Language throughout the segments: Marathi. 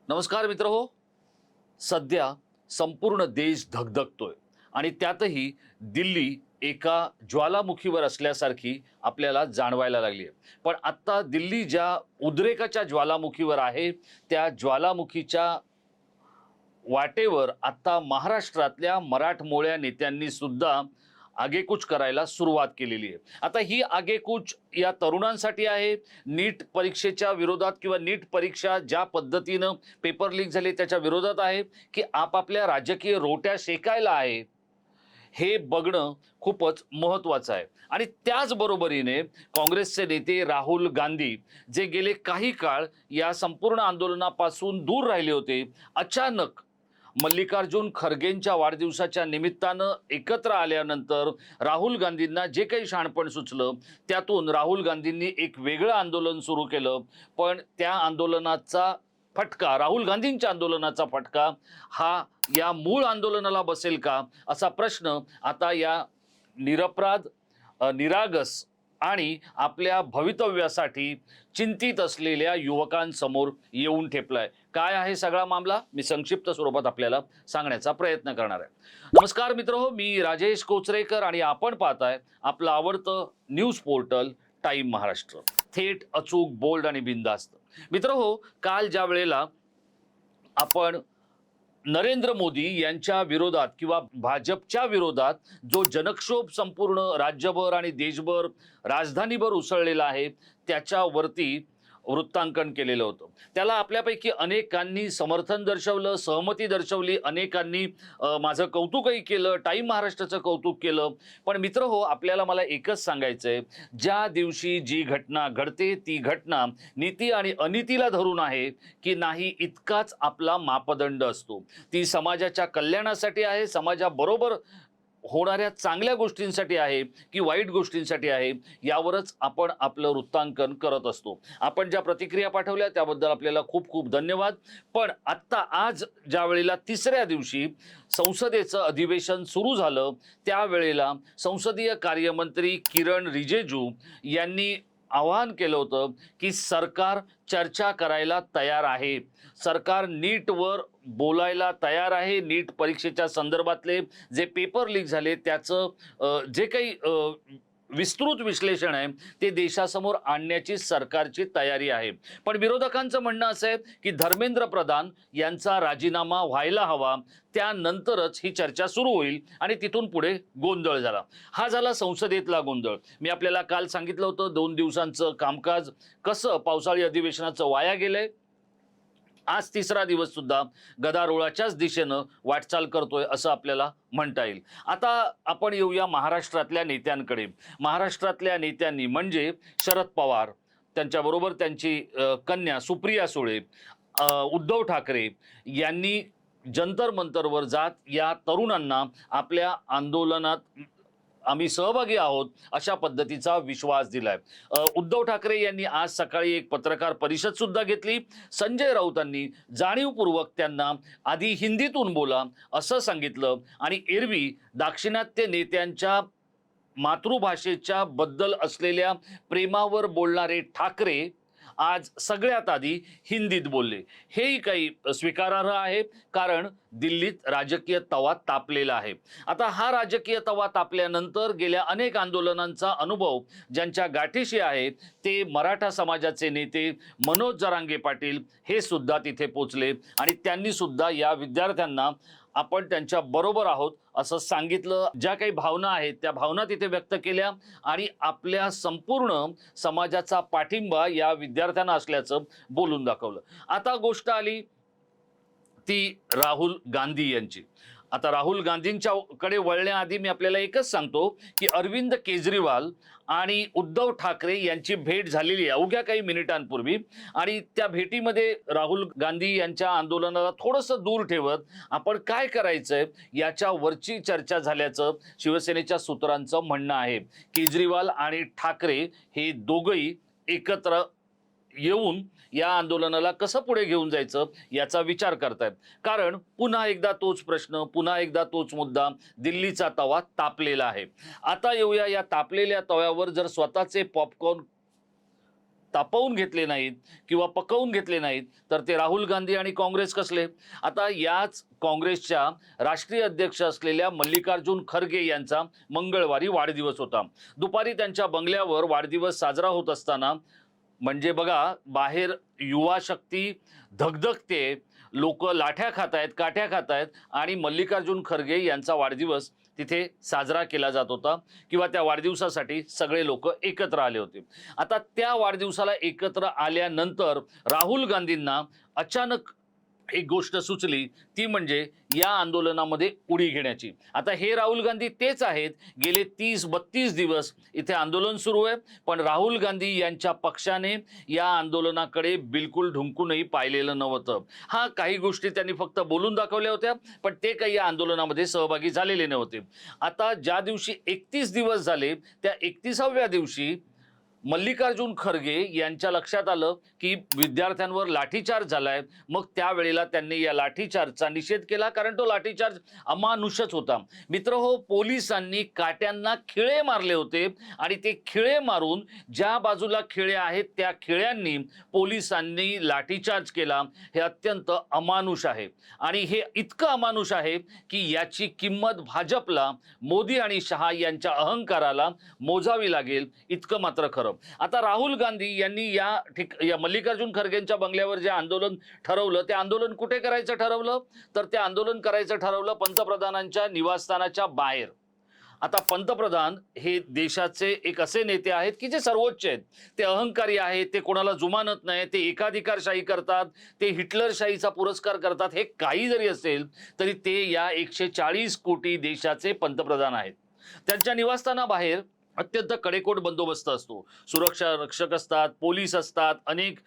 नमस्कार मित्रहो. सध्या संपूर्ण देश धगधगतोय आणि त्यातही दिल्ली एका ज्वालामुखीवर असल्यासारखी आपल्याला जाणवायला लागली आहे. पण आत्ता दिल्ली ज्या उद्रेकाच्या ज्वालामुखीवर आहे, त्या ज्वालामुखीच्या वाटेवर आता महाराष्ट्रातल्या मराठमोळ्या नेत्यांनी सुद्धा आगेकूच करायला सुरुवात केलेली आहे. आता ही आगेकूच या तरुणांसाठी आहे. नीट परीक्षेच्या विरोधात किंवा नीट परीक्षा ज्या पद्धतीनं पेपर लीक झाले त्याच्या विरोधात आहे, की आपापल्या राजकीय रोट्या शेकायला आहे, हे बघणं खूपच महत्त्वाचं आहे. आणि त्याचबरोबरीने काँग्रेसचे नेते राहुल गांधी, जे गेले काही काळ या संपूर्ण आंदोलनापासून दूर राहिले होते, अचानक मल्लिकार्जुन खरगेंच्या वाढदिवसाच्या निमित्तानं एकत्र आल्यानंतर राहुल गांधींना जे काही शहाणपण सुचलं, त्यातून राहुल गांधींनी एक वेगळं आंदोलन सुरू केलं. पण त्या आंदोलनाचा फटका, राहुल गांधींच्या आंदोलनाचा फटका हा या मूळ आंदोलनाला बसेल का, असा प्रश्न आता या निरपराध, निरागस आणि आपल्या भवितव्यासाठी चिंतित असलेल्या युवकांसमोर येऊन ठेपलाय. काय आहे सगळा मामला, मी संक्षिप्त स्वरूपात आपल्याला सांगण्याचा प्रयत्न करणार आहे. नमस्कार मित्रहो, मी राजेश कोचरेकर आणि आपण पाहताय आपलं आवडतं न्यूज पोर्टल टाइम महाराष्ट्र. थेट, अचूक, बोल्ड आणि बिनधास्त. मित्रहो, काल ज्या वेळेला आपण नरेंद्र मोदी यांच्या विरोधात किंवा भाजपच्या विरोधात जो जनक्षोभ संपूर्ण राज्यभर आणि देशभर, राजधानीभर उसळलेला आहे, त्याच्यावरती वृत्तांकन केलेलं होतं. त्याला आपल्यापैकी अनेकांनी समर्थन दर्शवलं, सहमती दर्शवली, अनेकांनी माझं कौतुकही केलं, टाइम महाराष्ट्राचं कौतुक केलं. पण मित्रहो, आपल्याला मला एकच सांगायचं आहे, ज्या दिवशी जी घटना घडते ती घटना नीती आणि अनितीला धरून आहे की नाही, इतकाच आपला मापदंड असतो. ती समाजाच्या कल्याणासाठी आहे, समाजाबरोबर होणाऱ्या चांगल्या गोष्टींसाठी आहे की वाईट गोष्टींसाठी आहे, यावरच आपण आपलं वृत्तांकन करत असतो. आपण ज्या प्रतिक्रिया पाठवल्या त्याबद्दल आपल्याला खूप खूप धन्यवाद. पण आत्ता आज ज्या वेळेला तिसऱ्या दिवशी संसदेचं अधिवेशन सुरू झालं, त्यावेळेला संसदीय कार्यमंत्री किरण रिजिजू यांनी आवाहन केलं होतं की सरकार चर्चा करायला तयार आहे, सरकार नीटवर बोलायला तयार आहे. नीट परीक्षेच्या संदर्भातले जे पेपर लीक झाले त्याचं जे काही विस्तृत विश्लेषण आहे ते देशासमोर आणण्याची सरकारची तयारी आहे. पण विरोधकांचं म्हणणं असं आहे की धर्मेंद्र प्रधान यांचा राजीनामा व्हायला हवा, त्यानंतरच ही चर्चा सुरू होईल. आणि तिथून पुढे गोंधळ झाला. हा झाला संसदेतला गोंधळ. मी आपल्याला काल सांगितलं होतं 2 दिवसांचं कामकाज कसं पावसाळी अधिवेशनाचं वाया गेलंय. आज तिसरा दिवस सुद्धा गदारोळाच्याच दिशेनं वाटचाल करतोय असं आपल्याला म्हणता येईल. आता आपण येऊया महाराष्ट्रातल्या नेत्यांकडे. महाराष्ट्रातल्या नेत्यांनी म्हणजे शरद पवार, त्यांच्याबरोबर त्यांची कन्या सुप्रिया सुळे, उद्धव ठाकरे यांनी जंतर मंतरवर जात या तरुणांना आपल्या आंदोलनात आम्ही सहभागी आहोत अशा पद्धतीचा विश्वास दिलाय. उद्धव ठाकरे यांनी आज सकाळी एक पत्रकार परिषद सुद्धा घेतली. संजय राऊतांनी जाणीवपूर्वक त्यांना आधी हिंदीतून बोला असं सांगितलं आणि एरवी दाक्षिणात्य नेत्यांच्या मातृभाषेच्या बद्दल असलेल्या प्रेमावर बोलणारे ठाकरे आज सगळ्यात आधी हिंदीत बोलले. हेही काही स्वीकारार्ह आहे, कारण दिल्लीत राजकीय तवा तापलेला आहे. आता हा राजकीय तवा तापल्यानंतर गेल्या अनेक आंदोलनांचा अनुभव ज्यांच्या गाठीशी आहे ते मराठा समाजाचे नेते मनोज जरांगे पाटील हे सुद्धा तिथे पोचले आणि त्यांनी सुद्धा या विद्यार्थ्यांना आपण त्यांच्या बरोबर आहोत असं सांगितलं. ज्या काही भावना आहेत त्या भावना तिथे व्यक्त केल्या आणि आपल्या संपूर्ण समाजाचा पाठिंबा या विद्यार्थ्यांना असल्याचं बोलून दाखवलं. आता गोष्ट आली ती राहुल गांधी यांची. आता राहुल गांधींच्या कडे वळण्याआधी मी आपल्याला एकच सांगतो की अरविंद केजरीवाल आणि उद्धव ठाकरे यांची भेट झालेली आहे अवघ्या काही मिनिटांपूर्वी. आणि त्या भेटीमध्ये राहुल गांधी यांच्या आंदोलनाला थोडंसं दूर ठेवत आपण काय करायचंय याच्यावरची चर्चा झाल्याचं शिवसेनेच्या सूत्रांचं म्हणणं आहे. केजरीवाल आणि ठाकरे हे दोघंही एकत्र येऊन या आंदोलनाला कसं पुढे घेऊन जायचं याचा विचार करतायत. कारण पुन्हा एकदा तोच प्रश्न, पुन्हा एकदा तोच मुद्दा, दिल्लीचा तवा तापलेला आहे. आता येऊया या तापलेल्या तव्यावर जर स्वतःचे पॉपकॉर्न तापवून घेतले नाहीत किंवा पकवून घेतले नाहीत तर ते राहुल गांधी आणि काँग्रेस कसले? आता याच काँग्रेसच्या राष्ट्रीय अध्यक्ष असलेल्या मल्लिकार्जुन खरगे यांचा मंगळवारी वाढदिवस होता. दुपारी त्यांच्या बंगल्यावर वाढदिवस साजरा होत असताना म्हणजे बघा, बाहेर युवा शक्ती धगधगते, लोक लाठ्या खात आहेत, काठ्या खात आहेत आणि मल्लिकार्जुन खरगे यांचा वाढदिवस तिथे साजरा केला जात होता किंवा त्या वाढदिवसासाठी सगळे लोक एकत्र आले होते. आता त्या वाढदिवसाला एकत्र आल्यानंतर राहुल गांधींना अचानक एक गोष्ट सुचली, ती म्हणजे या आंदोलनामध्ये उडी घेण्याची. आता हे राहुल गांधी तेच आहेत, गेले 30-32 दिवस इथे आंदोलन सुरू आहे, पण राहुल गांधी यांच्या पक्षाने या आंदोलनाकडे बिलकुल ढुंकूनही पाहिलेलं नव्हतं. हा, काही गोष्टी त्यांनी फक्त बोलून दाखवल्या होत्या, पण ते काही या आंदोलनामध्ये सहभागी झालेले नव्हते. आता ज्या दिवशी 31 दिवस झाले, त्या 31व्या दिवशी मल्लिकार्जुन खरगे यांच्या लक्षात आलं की विद्यार्थ्यांवर लाठीचार्ज झालाय. मग त्यावेळेला त्यांनी या लाठीचार्जचा निषेध केला, कारण तो लाठीचार्ज अमानुषच होता. मित्रहो, पोलिसांनी काट्यांना खिळे मारले होते आणि ते खिळे मारून ज्या बाजूला खिळे आहेत त्या खिळ्यांनी पोलिसांनी लाठीचार्ज केला. हे अत्यंत अमानुष आहे आणि हे इतकं अमानुष आहे की याची किंमत भाजपला, मोदी आणि शहा यांच्या अहंकाराला मोजावी लागेल, इतकं मात्र खरं. आता राहुल गांधी यांनी या मल्लिकार्जुन खरगेंच्या बंगल्यावर जे आंदोलन ठरवलं, ते आंदोलन कुठे करायचं ठरवलं? तर ते आंदोलन करायचं ठरवलं पंतप्रधानांच्या निवासस्थानाच्या बाहेर. आता पंतप्रधान हे देशाचे एक असे नेते आहेत की जे सर्वोच्च आहेत, ते अहंकारी आहेत, ते कोणाला जुमानत नाही, ते एकाधिकारशाही करतात, ते हिटलरशाहीचा पुरस्कार करतात. हे काही जरी असेल तरी ते या 140 कोटी देशाचे पंतप्रधान आहेत. त्यांच्या निवासस्थानाबाहेर अत्यंत कडेकोट बंदोबस्त असतो. सुरक्षा रक्षक असतात, पोलीस असतात, अनेक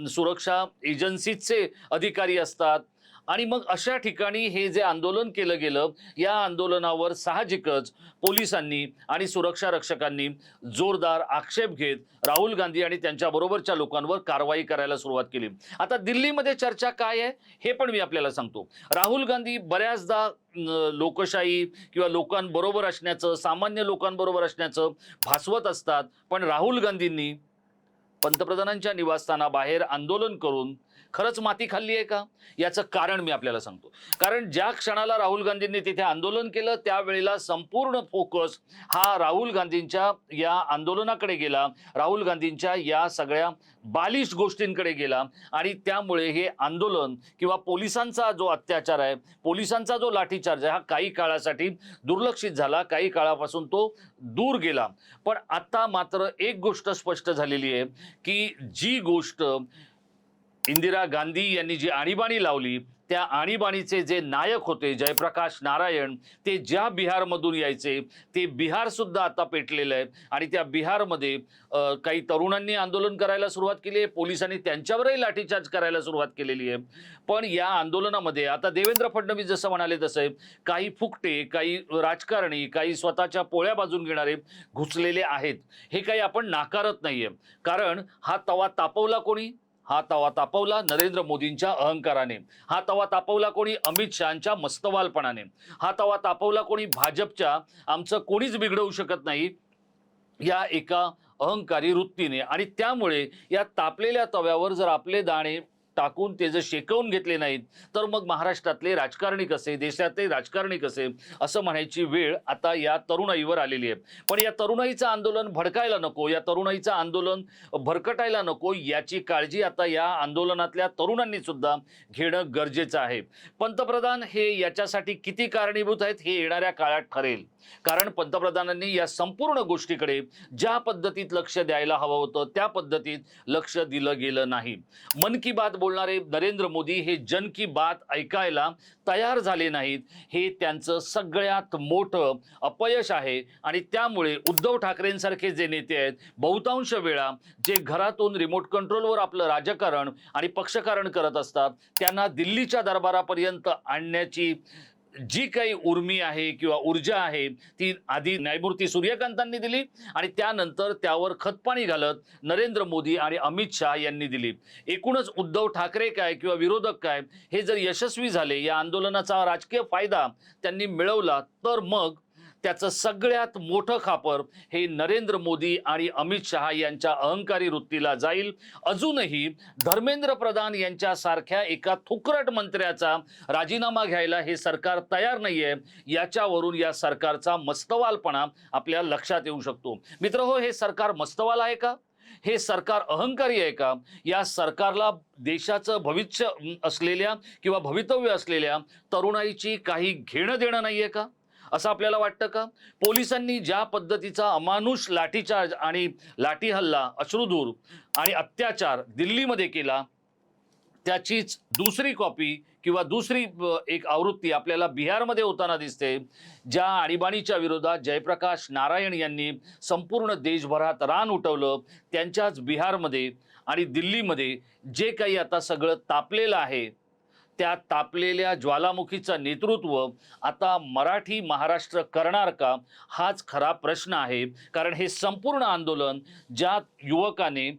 सुरक्षा एजन्सीचे अधिकारी असतात आणि मग अशा ठिकाणी हे जे आंदोलन केलं गेलं, या आंदोलनावर साहजिकच पोलिसांनी आणि सुरक्षा रक्षकांनी जोरदार आक्षेप घेत राहुल गांधी आणि त्यांच्याबरोबरच्या लोकांवर कारवाई करायला सुरुवात केली. आता दिल्लीमध्ये चर्चा काय आहे हे पण मी आपल्याला सांगतो. राहुल गांधी बऱ्याचदा लोकशाही किंवा लोकांबरोबर असण्याचं, सामान्य लोकांबरोबर असण्याचं भासवत असतात, पण राहुल गांधींनी पंतप्रधानांच्या निवासस्थानाबाहेर आंदोलन करून खरंच माती खाल्ली आहे का? याचं कारण मी आपल्याला सांगतो. कारण ज्या क्षणाला राहुल गांधींनी तिथे आंदोलन केलं त्यावेळेला संपूर्ण फोकस हा राहुल गांधींच्या या आंदोलनाकडे गेला, राहुल गांधींच्या या सगळ्या बालिश गोष्टींकडे गेला आणि त्यामुळे हे आंदोलन किंवा पोलिसांचा जो अत्याचार आहे, पोलिसांचा जो लाठीचार्ज आहे, हा काही काळासाठी दुर्लक्षित झाला, काही काळापासून तो दूर गेला. पण आता मात्र एक गोष्ट स्पष्ट झालेली आहे की जी गोष्ट इंदिरा गांधी यांनी जी आणीबाणी लावली, त्या आणीबाणीचे जे नायक होते जयप्रकाश नारायण, ते ज्या बिहारमधून यायचे, ते बिहार सुद्धा आता पेटलेलं आहे आणि त्या बिहारमध्ये काही तरुणांनी आंदोलन करायला सुरुवात केली आहे, पोलिसांनी त्यांच्यावरही लाठीचार्ज करायला सुरुवात केलेली आहे. पण या आंदोलनामध्ये आता देवेंद्र फडणवीस जसं म्हणाले तसे काही फुकटे, काही राजकारणी, काही स्वतःच्या पोळ्या बाजून घेणारे घुसलेले आहेत. हे काही आपण नाकारत नाहीये, कारण हा तवा तापवला कोणी? हा तवा तापवला नरेंद्र मोदींच्या अहंकाराने. हा तवा तापवला कोणी? अमित शहांच्या मस्तवालपणाने. हा तवा तापवला कोणी? भाजपच्या आमचं कोणीच बिघडवू शकत नाही या एका अहंकारी वृत्तीने. आणि त्यामुळे या तापलेल्या तव्यावर जर आपले दाणे टाकून ते जर शेकवून घेतले नाहीत तर मग महाराष्ट्रातले राजकारणी कसे, देशातले राजकारणी कसे, असं म्हणायची वेळ आता या तरुणाईवर आलेली आहे. पण या तरुणाईचं आंदोलन भडकायला नको, या तरुणाईचं आंदोलन भरकटायला नको, याची काळजी आता या आंदोलनातल्या तरुणांनी सुद्धा घेणं गरजेचं आहे. पंतप्रधान हे याच्यासाठी किती कारणीभूत आहेत हे येणाऱ्या काळात ठरेल, कारण पंतप्रधानांनी या संपूर्ण गोष्टीकडे ज्या पद्धतीत लक्ष द्यायला हवं होतं त्या पद्धतीत लक्ष दिलं गेलं नाही. मन की बात बोलणारे नरेंद्र मोदी हे जन की बात ऐकायला तयार झाले नाहीत, हे त्यांचं सगळ्यात मोठं अपयश आहे. आणि त्यामुळे उद्धव ठाकरेंसारखे जे नेते आहेत, बहुतांश वेळा जे घरातून रिमोट कंट्रोलवर आपलं राजकारण आणि पक्षकारण करत असतात, त्यांना दिल्लीच्या दरबारापर्यंत आणण्याची जी काही उर्मी आहे किंवा ऊर्जा आहे ती आधी न्यायमूर्ती सूर्यकांतांनी दिली आणि त्यानंतर त्यावर खतपाणी घालत नरेंद्र मोदी आणि अमित शहा यांनी दिली. एकूणच उद्धव ठाकरे काय किंवा विरोधक काय हे जर यशस्वी झाले, या आंदोलनाचा राजकीय फायदा त्यांनी मिळवला, तर मग त्याचं सगळ्यात मोठं खापर हे नरेंद्र मोदी आणि अमित शहा यांच्या अहंकारी वृत्तीला जाईल। अजूनही धर्मेंद्र प्रधान यांच्यासारख्या एका थुकरट मंत्र्याचा राजीनामा घ्यायला हे सरकार तयार नाहीये, याच्यावरून या सरकारचा मस्तवालपणा आपल्या लक्षात येऊ शकतो। मित्रहो, हे सरकार मस्तवाल आहे का? हे सरकार अहंकारी आहे का? या सरकारला देशाचं भविष्य असलेल्या किंवा भवितव्य असलेल्या तरुणाईची काही घेणं देणं नाहीये का, असं आपल्याला वाटतं का? पोलिसांनी ज्या पद्धतीचा अमानुष लाठीचार्ज आणि लाठी हल्ला, अश्रुधूर आणि अत्याचार दिल्लीमध्ये केला, त्याचीच दुसरी कॉपी किंवा दुसरी एक आवृत्ती आपल्याला बिहारमध्ये होताना दिसते। ज्या आणीबाणीच्या विरोधात जयप्रकाश नारायण यांनी संपूर्ण देशभरात रान उठवलं, त्यांच्याच बिहारमध्ये आणि दिल्लीमध्ये जे काही आता सगळं तापलेलं आहे, त्या तापलेल्या ज्वालामुखीचं नेतृत्व आता मराठी महाराष्ट्र करणार का, हाच खरा प्रश्न आहे। कारण हे संपूर्ण आंदोलन ज्या युवकाने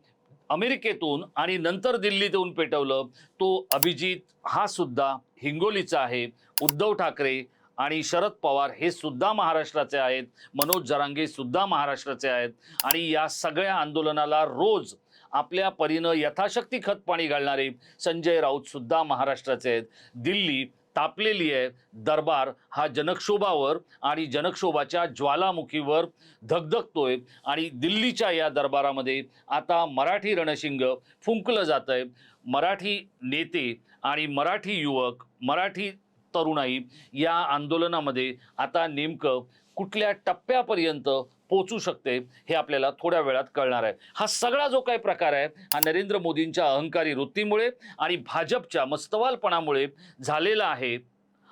अमेरिकेतून आणि नंतर दिल्लीतून पेटवलं, तो अभिजित हा सुद्धा हिंगोलीचा आहे। उद्धव ठाकरे आणि शरद पवार हे सुद्धा महाराष्ट्राचे आहेत, मनोज जरांगे सुद्धा महाराष्ट्राचे आहेत आणि या सगळ्या आंदोलनाला रोज आपल्या परीनं यथाशक्ती खतपाणी घालणारे संजय राऊत सुद्धा महाराष्ट्राचे आहेत। दिल्ली तापलेली आहे, दरबार हा जनक्षोभावर आणि जनक्षोभाच्या ज्वालामुखीवर धगधगतोय आणि दिल्लीच्या या दरबारामध्ये आता मराठी रणशिंग फुंकलं जातंय। मराठी नेते आणि मराठी युवक, मराठी तरुणाई या आंदोलनामध्ये आता नेमकं कुठल्या टप्प्यापर्यंत पोचू शकते हे आपल्याला थोड्या वेळात कळणार आहे। हा सगळा जो काही प्रकार आहे हा नरेंद्र मोदींच्या अहंकारी वृत्तीमुळे आणि भाजपच्या मस्तवालपणामुळे झालेला आहे,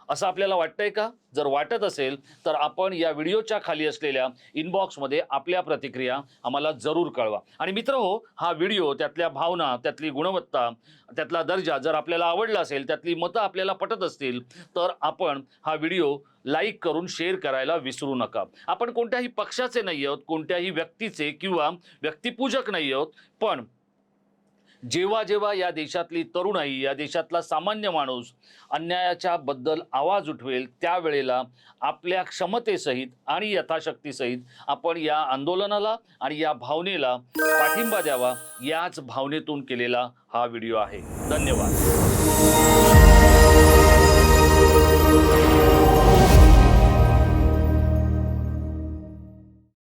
असं आपल्याला वाटतंय का? जर वाटत असेल तर आपण या व्हिडिओच्या खाली असलेल्या इनबॉक्समध्ये आपल्या प्रतिक्रिया आम्हाला जरूर कळवा। आणि मित्रहो, हा व्हिडिओ, त्यातल्या भावना, त्यातली गुणवत्ता, त्यातला दर्जा जर आपल्याला आवडला असेल, त्यातली मतं आपल्याला पटत असतील, तर आपण हा व्हिडिओ लाईक करून शेअर करायला विसरू नका। आपण कोणत्याही पक्षाचे नाही आहोत, कोणत्याही व्यक्तीचे किंवा व्यक्तिपूजक नाही आहोत, पण जेव्हा जेव्हा या देशातली तरुणाई, या देशातला सामान्य माणूस अन्यायाच्या बद्दल आवाज उठवेल, त्यावेळेला आपल्या क्षमतेसहित आणि यथाशक्तीसहित आपण या आंदोलनाला आणि या भावनेला पाठिंबा द्यावा, याच भावनेतून केलेला हा व्हिडिओ आहे। धन्यवाद।